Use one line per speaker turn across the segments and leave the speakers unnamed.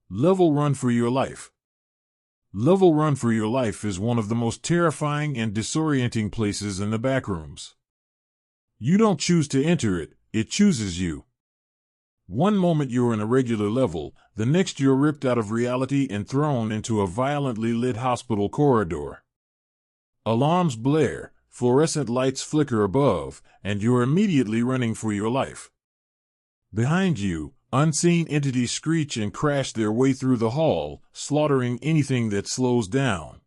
Level Run for Your Life. Level Run for Your Life is one of the most terrifying and disorienting places in the Backrooms. You don't choose to enter it, it chooses you. One moment you're in a regular level, the next you're ripped out of reality and thrown into a violently lit hospital corridor. Alarms blare, fluorescent lights flicker above, and you're immediately running for your life. Behind you, unseen entities screech and crash their way through the hall, slaughtering anything that slows down.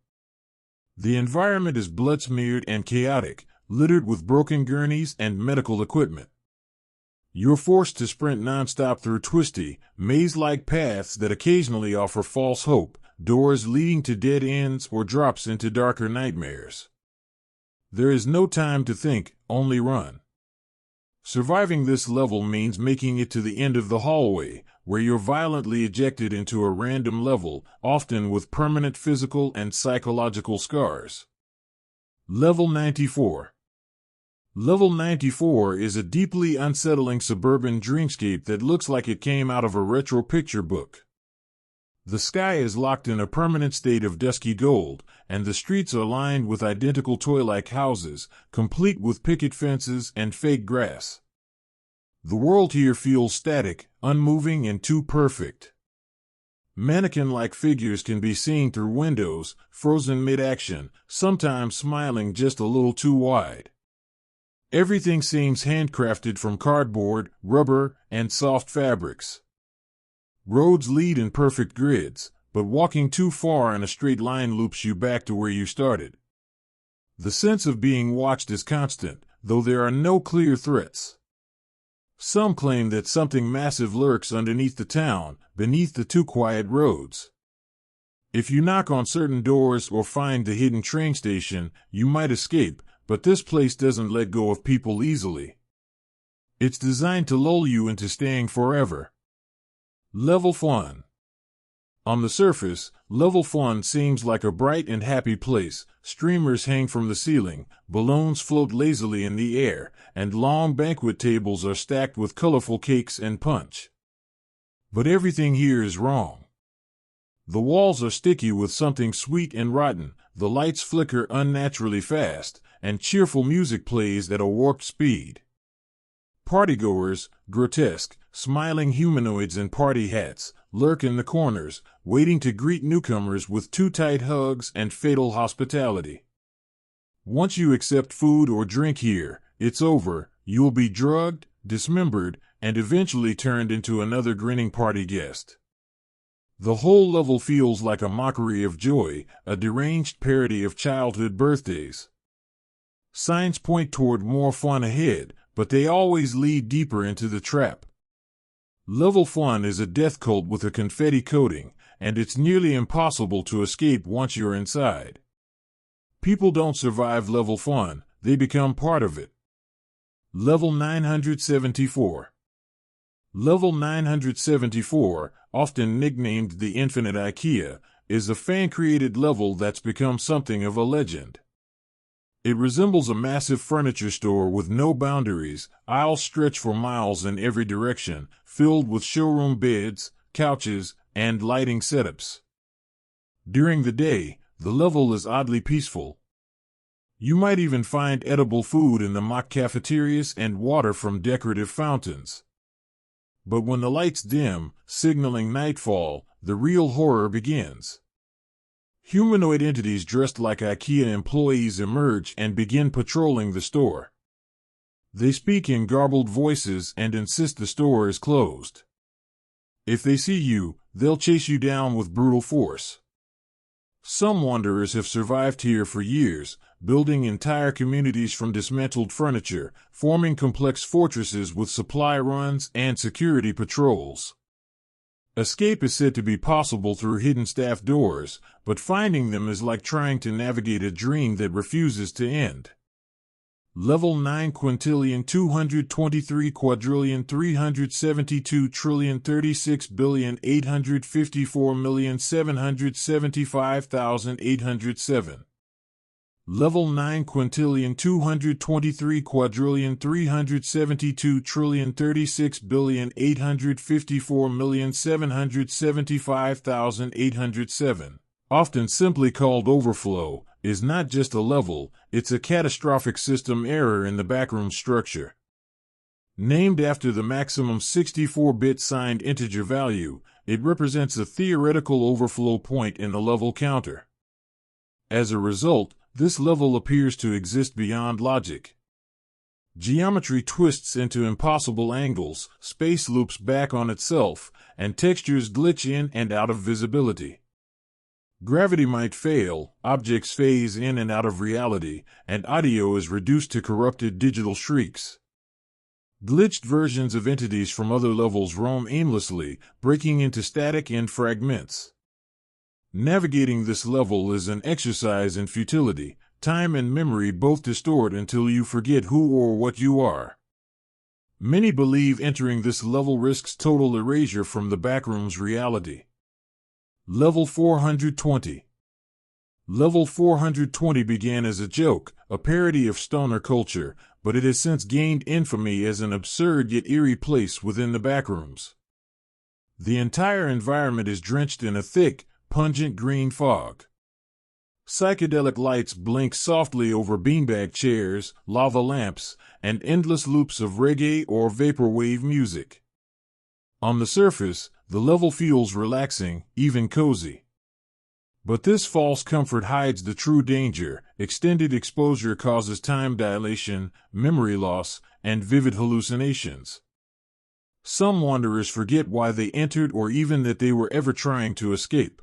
The environment is blood-smeared and chaotic, littered with broken gurneys and medical equipment. You're forced to sprint nonstop through twisty, maze-like paths that occasionally offer false hope, doors leading to dead ends or drops into darker nightmares. There is no time to think, only run. Surviving this level means making it to the end of the hallway, where you're violently ejected into a random level, often with permanent physical and psychological scars. Level 94. Level 94 is a deeply unsettling suburban dreamscape that looks like it came out of a retro picture book. The sky is locked in a permanent state of dusky gold, and the streets are lined with identical toy-like houses, complete with picket fences and fake grass. The world here feels static, unmoving, and too perfect. Mannequin-like figures can be seen through windows, frozen mid-action, sometimes smiling just a little too wide. Everything seems handcrafted from cardboard, rubber, and soft fabrics. Roads lead in perfect grids, but walking too far in a straight line loops you back to where you started. The sense of being watched is constant, though there are no clear threats. Some claim that something massive lurks underneath the town, beneath the too quiet roads. If you knock on certain doors or find the hidden train station, you might escape, but this place doesn't let go of people easily. It's designed to lull you into staying forever. Level Fun. On the surface, Level Fun seems like a bright and happy place. Streamers hang from the ceiling, balloons float lazily in the air, and long banquet tables are stacked with colorful cakes and punch. But everything here is wrong. The walls are sticky with something sweet and rotten, the lights flicker unnaturally fast, and cheerful music plays at a warped speed. Partygoers, grotesque, smiling humanoids in party hats, lurk in the corners, waiting to greet newcomers with too tight hugs and fatal hospitality. Once you accept food or drink here, it's over. You'll be drugged, dismembered, and eventually turned into another grinning party guest. The whole level feels like a mockery of joy, a deranged parody of childhood birthdays. Signs point toward more fun ahead, but they always lead deeper into the trap. Level Fun is a death cult with a confetti coating, and it's nearly impossible to escape once you're inside. People don't survive Level Fun, they become part of it. Level 974. Level 974, often nicknamed the Infinite IKEA, is a fan-created level that's become something of a legend. It resembles a massive furniture store with no boundaries, aisles stretch for miles in every direction, filled with showroom beds, couches, and lighting setups. During the day, the level is oddly peaceful. You might even find edible food in the mock cafeterias and water from decorative fountains. But when the lights dim, signaling nightfall, the real horror begins. Humanoid entities dressed like IKEA employees emerge and begin patrolling the store. They speak in garbled voices and insist the store is closed. If they see you, they'll chase you down with brutal force. Some wanderers have survived here for years, building entire communities from dismantled furniture, forming complex fortresses with supply runs and security patrols. Escape is said to be possible through hidden staff doors, but finding them is like trying to navigate a dream that refuses to end. Level 9 quintillion 223 quadrillion 372 trillion 36 billion 854 million 775,807. Level 9 quintillion 223 quadrillion 372 trillion 36 billion 854 million 775,807, often simply called overflow, is not just a level, it's a catastrophic system error in the backroom structure. Named after the maximum 64-bit signed integer value, it represents a theoretical overflow point in the level counter. As a result, this level appears to exist beyond logic. Geometry twists into impossible angles, space loops back on itself, and textures glitch in and out of visibility. Gravity might fail, objects phase in and out of reality, and audio is reduced to corrupted digital shrieks. Glitched versions of entities from other levels roam aimlessly, breaking into static and fragments. Navigating this level is an exercise in futility. Time and memory both distort until you forget who or what you are. Many believe entering this level risks total erasure from the backroom's reality. Level 420. Level 420 began as a joke, a parody of stoner culture, but it has since gained infamy as an absurd yet eerie place within the backrooms. The entire environment is drenched in a thick, pungent green fog. Psychedelic lights blink softly over beanbag chairs, lava lamps, and endless loops of reggae or vaporwave music. On the surface, the level feels relaxing, even cozy. But this false comfort hides the true danger. Extended exposure causes time dilation, memory loss, and vivid hallucinations. Some wanderers forget why they entered or even that they were ever trying to escape.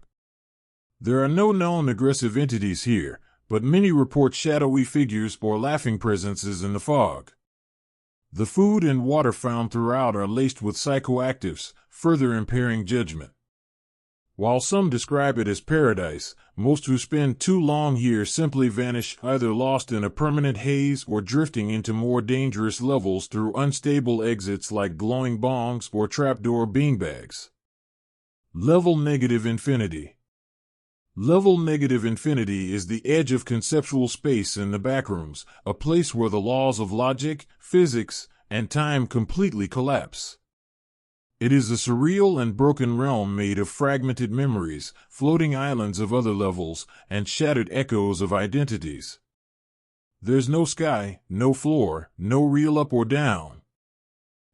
There are no known aggressive entities here, but many report shadowy figures or laughing presences in the fog. The food and water found throughout are laced with psychoactives, further impairing judgment. While some describe it as paradise, most who spend too long here simply vanish, either lost in a permanent haze or drifting into more dangerous levels through unstable exits like glowing bongs or trapdoor beanbags. Level negative infinity. Level negative infinity is the edge of conceptual space in the backrooms, a place where the laws of logic, physics, and time completely collapse. It is a surreal and broken realm made of fragmented memories, floating islands of other levels, and shattered echoes of identities. There's no sky, no floor, no real up or down.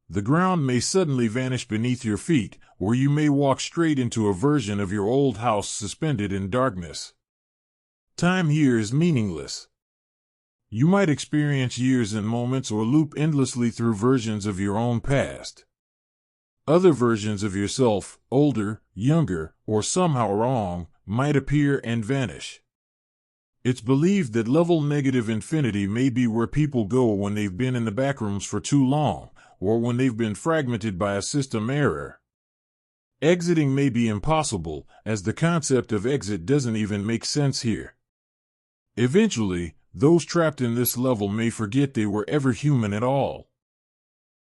The ground may suddenly vanish beneath your feet, or you may walk straight into a version of your old house suspended in darkness. Time here is meaningless. You might experience years in moments or loop endlessly through versions of your own past. Other versions of yourself, older, younger, or somehow wrong, might appear and vanish. It's believed that level negative infinity may be where people go when they've been in the backrooms for too long, or when they've been fragmented by a system error. Exiting may be impossible, as the concept of exit doesn't even make sense here. Eventually, those trapped in this level may forget they were ever human at all.